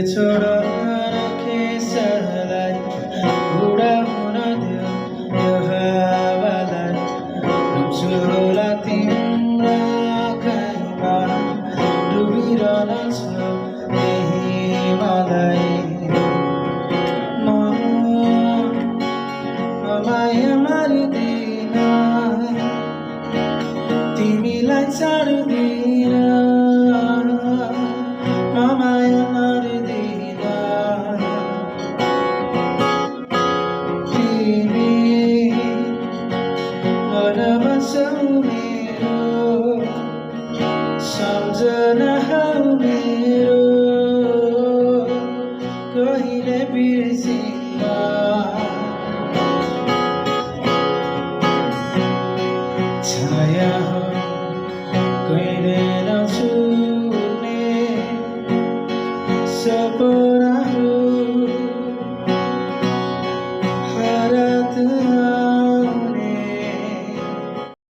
छोडो खेसलाई उडाउन दियो यो हावालाई डुब्छु होला तिम्रो आँखामा डुबिरहन छ यही मलाई म माया मार्दिन तिमीलाई छाड्दिन म माया मार्दिन तिमी मनमा छौ मेरो सम्झना हौ मेरो कहिले बिर्सिन्न छाया हो कहिले नछुने सपना हो हर रात